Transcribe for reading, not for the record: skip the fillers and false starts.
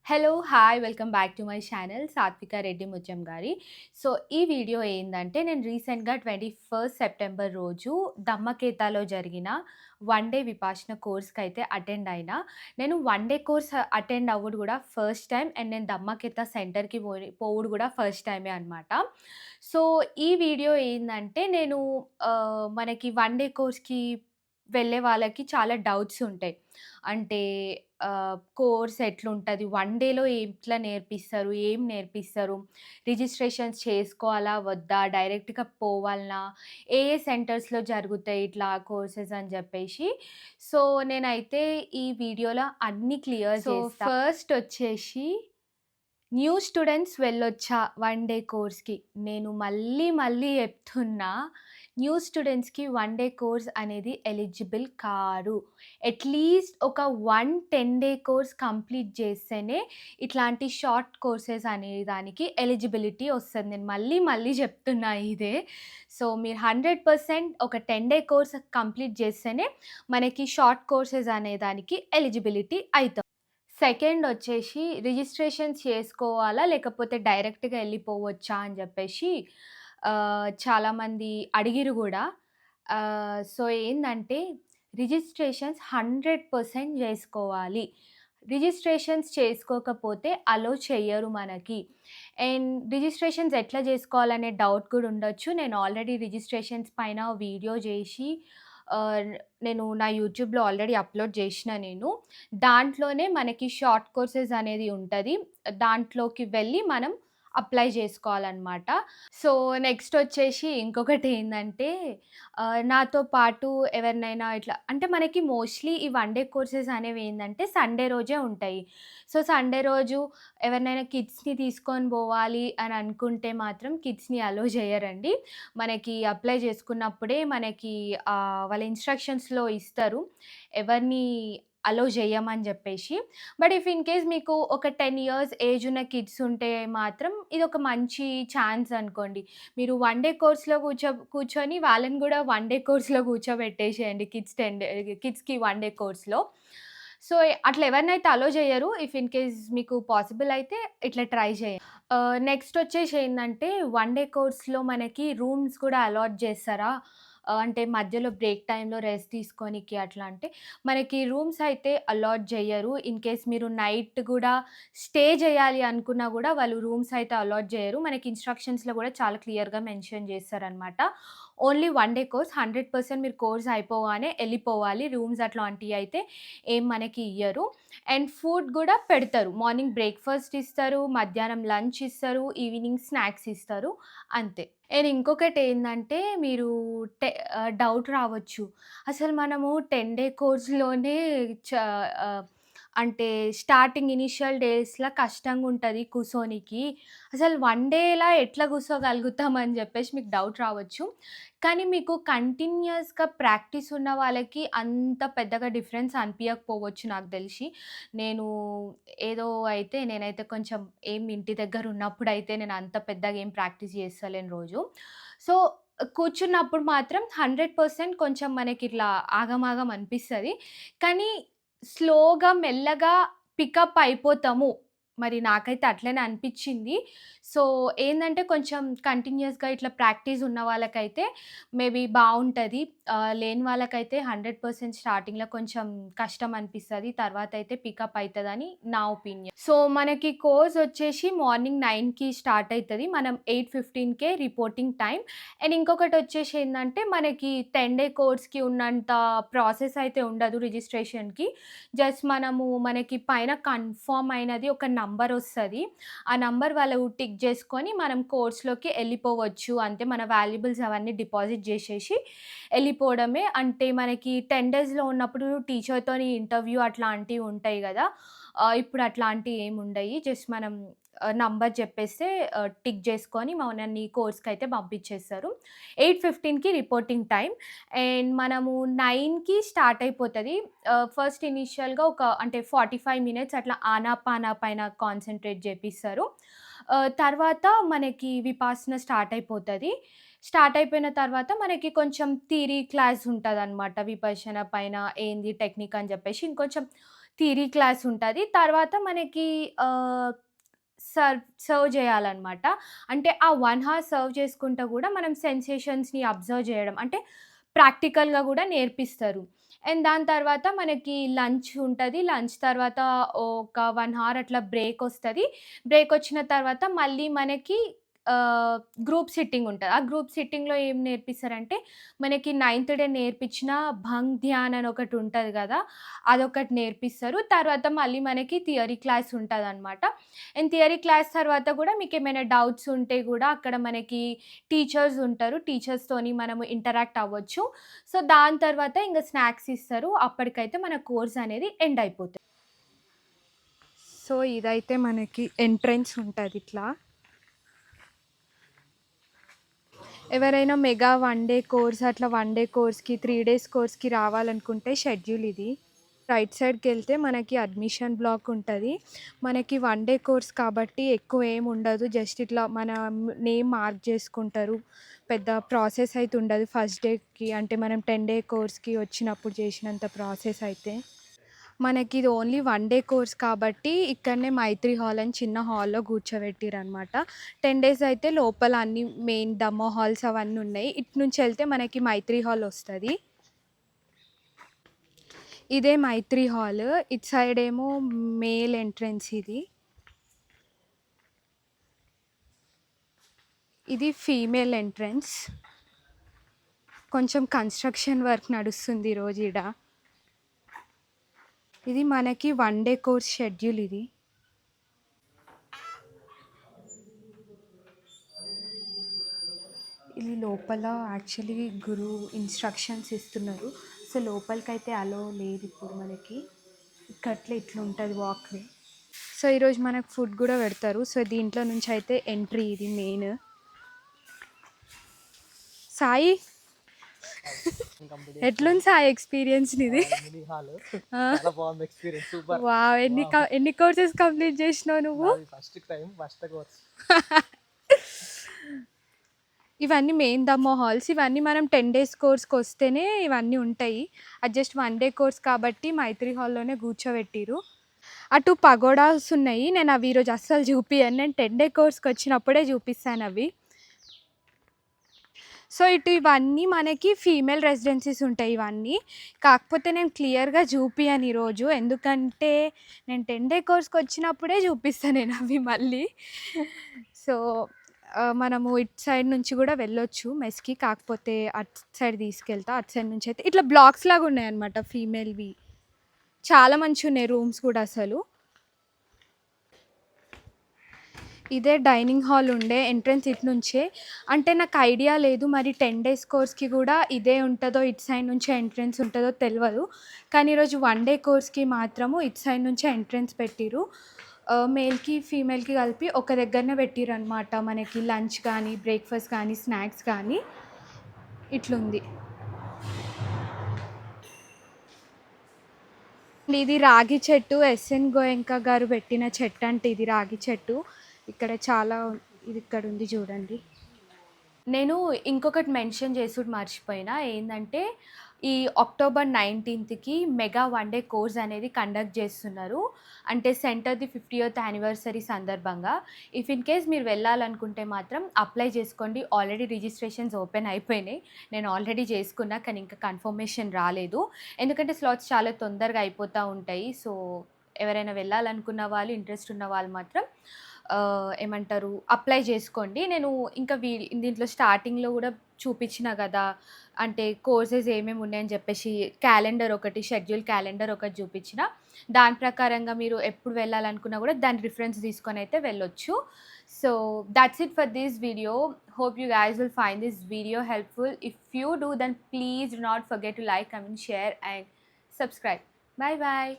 Hello! Hi! Welcome back to my channel సాత్విక రెడ్డి ముత్యం గారి. సో, ఈ వీడియో ఏందంటే నేను రీసెంట్‌గా 21 సెప్టెంబర్ రోజు దమ్మకేతాలో జరిగిన వన్ డే విపాషన కోర్స్‌కైతే అటెండ్ అయినా. నేను వన్ డే కోర్స్ అటెండ్ అవ్వుడు గూడా ఫస్ట్ టైమ్ అండ్ నేను దమ్మకేత సెంటర్‌కి పోవుడు గూడా ఫస్ట్ టైమే అనమాట. సో, ఈ వీడియో ఏందంటే నేను మనకి వన్ డే కోర్స్‌కి వెళ్ళే వాళ్ళకి చాలా డౌట్స్ ఉంటాయి. అంటే కోర్స్ ఎట్లుంటది? వన్ డేలో ఎట్లా నేర్పిస్తారు? ఏం నేర్పిస్తారు? రిజిస్ట్రేషన్స్ చేసుకోవాలా? వద్దా? డైరెక్ట్‌గా పోవాల్నా? ఏ ఏ సెంటర్స్‌లో జరుగుతాయి ఇట్లా కోర్సెస్ అని జెప్పేసి. సో, నేనైతే ఈ వీడియోలో అన్నీ క్లియర్ చేస్తా. ఫస్ట్ వచ్చేసి న్యూ స్టూడెంట్స్ వెళ్ళొచ్చా వన్ డే కోర్స్‌కి? నేను మళ్ళీ మళ్ళీ చెప్తున్నా. న్యూ స్టూడెంట్స్‌కి వన్ డే కోర్స్ అనేది ఎలిజిబుల్ కారు. అట్‌లీస్ట్ ఒక 10 డే కోర్స్ కంప్లీట్ చేస్తేనే ఇట్లాంటి షార్ట్ కోర్సెస్ అనే దానికి ఎలిజిబిలిటీ వస్తది. నేను మళ్ళీ మళ్ళీ చెప్తున్నా ఇదే. సో, మీరు 100% ఒక 10 డే కోర్స్ కంప్లీట్ చేస్తేనే మనకి షార్ట్ కోర్సెస్ అనే దానికి ఎలిజిబిలిటీ అయితాం. సెకండ్ వచ్చేసి రిజిస్ట్రేషన్స్ చేసుకోవాలా? లేకపోతే డైరెక్ట్‌గా ఎళ్ళిపోవచ్చా? అని జెప్పేసి చాలామంది అడిగిర్రు గూడా. సో, ఏందంటే రిజిస్ట్రేషన్స్ 100% జేసుకోవాలి. రిజిస్ట్రేషన్స్ చేసుకోకపోతే అలో చెయ్యరు మనకి. అండ్ రిజిస్ట్రేషన్స్ ఎట్లా జేసుకోవాలనే డౌట్ కూడా ఉండొచ్చు. నేను ఆల్రెడీ రిజిస్ట్రేషన్స్ పైన వీడియో జేసి ఆహ్, నేను నా యూట్యూబ్‌లో ఆల్రెడీ అప్‌లోడ్ జేషిన నేను. దాంట్లోనే మనకి షార్ట్ కోర్సెస్ అనేది ఉంటది. దాంట్లోకి వెళ్ళి మనం అప్లై జేసుకోవాలనమాట. సో, నెక్స్టొచ్చేసి ఇంకొకటేందంటే నాతో పాటు ఎవరినైనా ఇట్లా అంటే మనకి మోస్ట్‌లీ ఈ వన్ డే కోర్సెస్ అనేవేందంటే సండే రోజే ఉంటాయి. సో, సండే రోజు ఎవరినైనా కిడ్స్‌ని తీసుకొని బోవాలి అని అనుకుంటే మాత్రం కిడ్స్‌ని అలో జేయరండి. మనకి అప్లై జేసుకున్నప్పుడే మనకి వాళ్ళ ఇన్‌స్ట్రక్షన్స్‌లో ఇస్తారు. ఎవరిని అలో జేయమని జెప్పేసి. బట్ ఇఫ్ ఇన్ కేస్ మీకు ఒక 10 ఇయర్స్ ఏజ్ ఉన్న కిడ్స్ ఉంటే మాత్రం ఇదొక మంచి ఛాన్స్ అనుకోండి. మీరు వన్ డే కోర్స్‌లో కూర్చొని వాళ్ళని గూడా వన్ డే కోర్స్‌లో కూర్చోబెట్టేసేయండి. కిడ్స్‌కి వన్ డే కోర్స్‌లో. సో, అట్లా ఎవరినైతే అలో జేయరు. ఇఫ్ ఇన్ కేస్ మీకు పాసిబుల్ అయితే ఇట్లా ట్రై చేయండి. నెక్స్ట్ వచ్చేసి ఏందంటే వన్ డే కోర్స్‌లో మనకి రూమ్స్ కూడా అలాట్ జేస్తారా? అంటే మధ్యలో బ్రేక్ టైమ్‌లో రెస్ట్ తీసుకోనికి అట్లా అంటే మనకి రూమ్స్ అయితే అలాట్ జెయ్యరు. ఇన్ కేస్ మీరు నైట్ గూడా స్టే జేయాలి అనుకున్నా గూడా వాళ్ళు రూమ్స్ అయితే అలాట్ జెయ్యరు. మనకి ఇన్‌స్ట్రక్షన్స్‌లో గూడా చాలా క్లియర్‌గా మెన్షన్ జేస్తారనమాట. ఓన్లీ వన్ డే కోర్స్ 100% మీరు కోర్స్ అయిపోగానే ఎళ్ళిపోవాలి. రూమ్స్ అట్లాంటియి అయితే ఏం మనకి ఇయ్యరు. అండ్ ఫుడ్ గూడా పెడతారు. మార్నింగ్ బ్రేక్‌ఫాస్ట్ ఇస్తారు, మధ్యాహ్నం లంచ్ ఇస్తారు, ఈవినింగ్ స్నాక్స్ ఇస్తారు అంతే. అండ్ ఇంకొకటేందంటే మీరు డౌట్ రావచ్చు. అసలు మనము 10 డే కోర్స్‌లోనే చ ఆహ్, అంటే స్టార్టింగ్ ఇనీషియల్ డేస్‌ల కష్టంగుంటది కూసోనికి. అసలు వన్ డేలా ఎట్లా కూసోగలుగుతాం అని జెప్పేసి మీకు డౌట్ రావచ్చు. కానీ మీకు కంటిన్యూయస్‌గా ప్రాక్టీస్ ఉన్న వాళ్ళకి అంత పెద్దగా డిఫరెన్స్ అనిపియకపోవచ్చు నాకు దెలిసి. నేను నేనైతే కొంచెం ఇంటి దగ్గర ఉన్నప్పుడైతే నేను అంత పెద్దగా ఏం ప్రాక్టీస్ చేస్తలేను రోజు. సో, కూర్చున్నప్పుడు మాత్రం 100% కొంచెం మనకిట్లా ఆగమాగం అనిపిస్తది. కానీ స్లోగా, మెల్లగా పికప్ అయిపోతాము. మరి నాకైతే అట్లనే అనిపిచ్చింది. సో, ఏందంటే కొంచెం కంటిన్యూయస్‌గా ఇట్లా ప్రాక్టీస్ ఉన్న వాళ్ళకైతే మేబీ బావుంటది. లేని వాళ్ళకైతే 100% స్టార్టింగ్‌లో కొంచెం కష్టం అనిపిస్తది. తర్వాతయితే పికప్ అయితదని నా ఒపీనియన్. సో, మనకి కోర్స్ వచ్చేసి మార్నింగ్ 9కి స్టార్ట్ అయితది. మనం 8:15కే రిపోర్టింగ్ టైమ్. అండ్ ఇంకొకటొచ్చేసి ఏందంటే మనకి 10 డే కోర్స్‌కి ఉన్నంత ప్రాసెస్ అయితే ఉండదు రిజిస్ట్రేషన్‌కి. మనకి పైన కన్ఫర్మ్ అయినది ఒక నంబరొస్తది. ఆ నంబర్ వాళ్ళు టిక్ జేసుకొని మనం కోర్స్‌లోకి ఎళ్ళిపోవచ్చు. అంతే మన వాల్యుబుల్స్ అవన్నీ డిపాజిట్ జేసేసి ఎళ్ళిపోవడమే. అంటే మనకి 10 డేస్‌లో ఉన్నప్పుడు టీచర్‌తోని ఇంటర్వ్యూ అట్లాంటివి ఉంటాయి గదా! ఇప్పుడు అట్లాంటియి ఏముండయి. జస్ట్ మనం నంబర్ జెప్పేస్తే టిక్ జేసుకొని మనల్ని కోర్స్‌కైతే పంపించేస్తారు. 8:15కి రిపోర్టింగ్ టైమ్. అండ్ మనము 9కి స్టార్ట్ అయిపోతది. ఫస్ట్ ఇనీషియల్‌గా అంటే 45 మినిట్స్ అట్లా ఆనాపానా పైన కాన్సంట్రేట్ జేపిస్తారు. తర్వాత మనకి విపాసన స్టార్ట్ అయిపోతది. స్టార్ట్ అయిపోయిన తర్వాత మనకి కొంచెం థియరీ క్లాస్ ఉంటదనమాట. విపర్శన పైన ఏంది టెక్నిక్ అని జెప్పేసి ఇంకొంచెం థియరీ క్లాస్ ఉంటది. తర్వాత మనకి ఆహ్, సర్వ్ చేయాలనమాట. అంటే ఆ 1 హార్ సర్వ్ చేసుకుంటా గూడా మనం సెన్సేషన్స్‌ని అబ్జర్వ్ జేయడం. అంటే ప్రాక్టికల్‌గా గూడా నేర్పిస్తారు. అండ్ దాని తర్వాత మనకి లంచ్ ఉంటది. లంచ్ తర్వాత ఒక 1 హార్ అట్లా బ్రేకొస్తది. బ్రేకొచ్చిన తర్వాత మళ్ళీ మనకి ఆహ్, గ్రూప్ సిట్టింగ్ ఉంటది. ఆ గ్రూప్ సిట్టింగ్‌లో ఏం నేర్పిస్తారంటే, మనకి నైన్త్ డే నేర్పించిన భంగ్ ధ్యాన్ అని ఒకటుంటది గదా! అదొకటి నేర్పిస్తారు. తర్వాత మళ్ళీ మనకి థియరీ క్లాస్ ఉంటదనమాట. అండ్ థియరీ క్లాస్ తర్వాత గూడా మీకేమైనా డౌట్స్ ఉంటే గూడా అక్కడ మనకి టీచర్స్ ఉంటారు. టీచర్స్‌తోని మనము ఇంటరాక్ట్ అవ్వచ్చు. సో, దాని తర్వాత ఇంగ స్నాక్స్ ఇస్తారు. అప్పటికైతే మన కోర్స్ అనేది ఎండ్ అయిపోతది. సో, ఇదైతే మనకి ఎంట్రన్స్ ఉంటదిట్లా. ఎవరైనా మెగా 1 డే కోర్స్ అట్లా 1 డే కోర్స్‌కి, 3 డేస్ కోర్స్‌కి రావాలనుకుంటే షెడ్యూల్ ఇది. రైట్ సైడ్‌కెళ్తే మనకి అడ్మిషన్ బ్లాక్ ఉంటది. మనకి 1 డే కోర్స్ కాబట్టి ఎక్కువ ఏమి ఉండదు. జస్ట్ ఇట్లా మన నేమ్ మార్క్ చేసుకుంటారు. పెద్ద ప్రాసెస్ అయితే ఉండదు ఫస్ట్ డేకి. అంటే మనం 10 డే కోర్స్‌కి వచ్చినప్పుడు చేసినంత ప్రాసెస్ అయితే. మనకి ఇది ఓన్లీ 1 డే కోర్స్ కాబట్టి ఇక్కడనే మైత్రి హాల్ అని చిన్న హాల్‌లో కూర్చోబెట్టిరనమాట. 10 డేస్ అయితే లోపల అన్ని మెయిన్ డెమో హాల్స్ అవన్నీ ఉన్నాయి. ఇటు నుంచెళ్తే మనకి మైత్రి హాల్ వస్తది. ఇదే మైత్రి హాల్. ఇటు సైడ్ ఏమో మేల్ ఎంట్రన్స్ ఇది. ఇది ఫీమేల్ ఎంట్రన్స్. కొంచెం కన్‌స్ట్రక్షన్ వర్క్ నడుస్తుంది ఈరోజు ఈడ. ఇది మనకి 1 డే కోర్స్ షెడ్యూల్ ఇది. ఇది లోపల యాక్చువల్లీ గురువు ఇన్‌స్ట్రక్షన్స్ ఇస్తున్నారు. సో, లోపలికైతే అలో లేదిప్పుడు మనకి. ఇక్కట్లే ఇట్లుంటది వాక్‌వే. సో, ఈరోజు మనకు ఫుడ్ గూడా పెడతారు. సో, దీంట్లో నుంచయితే ఎంట్రీ ఇది మెయిన్. సాయి ఎట్లుంది సాయి ఎక్స్‌పీరియన్స్ నీది? మినీ హాల్ ఆ! చాలా బాగుంది ఎక్స్పీరియన్స్ సూపర్. వావ్! ఎన్ని కోర్సెస్ కంప్లీట్ జేసినావు నువ్వు? నాది ఫస్ట్ టైం ఫస్ట్ కోర్స్. ఇవన్నీ మెయిన్ దమ్మో హాల్స్. ఇవన్నీ మనం 10 డేస్ కోర్స్‌కొస్తేనే ఇవన్నీ ఉంటాయి. అది జస్ట్ 1 డే కోర్స్ కాబట్టి మైత్రి హాల్‌లోనే కూర్చోబెట్టిర్రు. అటు పగోడాస్ ఉన్నాయి. నేను అవి ఈరోజు అస్సలు చూపియను. నేను 10 డే కోర్స్‌కొచ్చినప్పుడే చూపిస్తానవి. సో, ఇటు ఇవన్నీ మనకి ఫీమేల్ రెసిడెన్సీస్ ఉంటాయి ఇవన్నీ. కాకపోతే నేను క్లియర్‌గా చూపియను ఈరోజు. ఎందుకంటే నేను 10 డే కోర్స్‌కొచ్చినప్పుడే చూపిస్తా నేనవి మళ్ళీ. సో, మనము ఇటు సైడ్ నుంచి గూడా వెళ్ళొచ్చు మెస్‌కి. కాకపోతే అటు సైడ్ తీసుకెళ్తా. అటు సైడ్ నుంచయితే ఇట్లా బ్లాక్స్ లాగా ఉన్నాయన్నమాట ఫీమేల్‌వి. చాలా మంచిగున్నాయి రూమ్స్ గూడా అసలు. ఇదే డైనింగ్ హాల్ ఉండే ఎంట్రన్స్ ఇటు నుంచే. అంటే నాకు ఐడియా లేదు మరి 10 డేస్ కోర్స్‌కి గూడా ఇదే ఉంటదో, ఇటు సైడ్ నుంచే ఎంట్రన్స్ ఉంటదో తెలవదు. కానీ ఈరోజు 1 డే కోర్స్‌కి మాత్రము ఇటు సైడ్ నుంచే ఎంట్రన్స్ పెట్టిర్రు. మేల్‌కి, ఫీమేల్‌కి కలిపి ఒక దగ్గరనే పెట్టిర్రనమాట. మనకి లంచ్ కానీ, బ్రేక్‌ఫాస్ట్ కానీ, స్నాక్స్ కానీ ఇట్లుంది. ఇది రాగి చెట్టు. ఎస్ఎన్ గోయంకా గారు పెట్టిన చెట్టంట ఇది రాగి చెట్టు. ఇక్కడ చాలా ఇది ఇక్కడుంది చూడండి. నేను ఇంకొకటి మెన్షన్ చేసుడు మర్చిపోయినా. ఏందంటే, ఈ అక్టోబర్ 19కి మెగా 1 డే కోర్స్ అనేది కండక్ట్ జేస్తున్నారు. అంటే సెంటర్‌ది 50th యానివర్సరీ సందర్భంగా. ఇఫ్ ఇన్ కేస్ మీరు వెళ్ళాలనుకుంటే మాత్రం అప్లై చేసుకోండి. ఆల్రెడీ రిజిస్ట్రేషన్స్ ఓపెన్ అయిపోయినాయి. నేను ఆల్రెడీ చేసుకున్నా. కానీ ఇంకా కన్ఫర్మేషన్ రాలేదు. ఎందుకంటే స్లాట్స్ చాలా తొందరగా అయిపోతా ఉంటాయి. సో, ఎవరైనా వెళ్ళాలనుకున్న వాళ్ళు, ఇంట్రెస్ట్ ఉన్న వాళ్ళు మాత్రం ఏమంటారు అప్లై చేసుకోండి. నేను ఇంకా దీంట్లో స్టార్టింగ్‌లో గూడా చూపించిన గదా! అంటే కోర్సెస్ ఏమేమి ఉన్నాయని జెప్పేసి క్యాలెండర్ ఒకటి, షెడ్యూల్ క్యాలెండర్ ఒకటి చూపించిన. దాని ప్రకారంగా మీరు ఎప్పుడు వెళ్ళాలనుకున్నా గూడా దాని రిఫరెన్స్ తీసుకొనైతే వెళ్ళొచ్చు. So, that's it for this video. Hope you guys will find this video helpful. If you do, then please do not forget to like, comment, share and subscribe. Bye bye.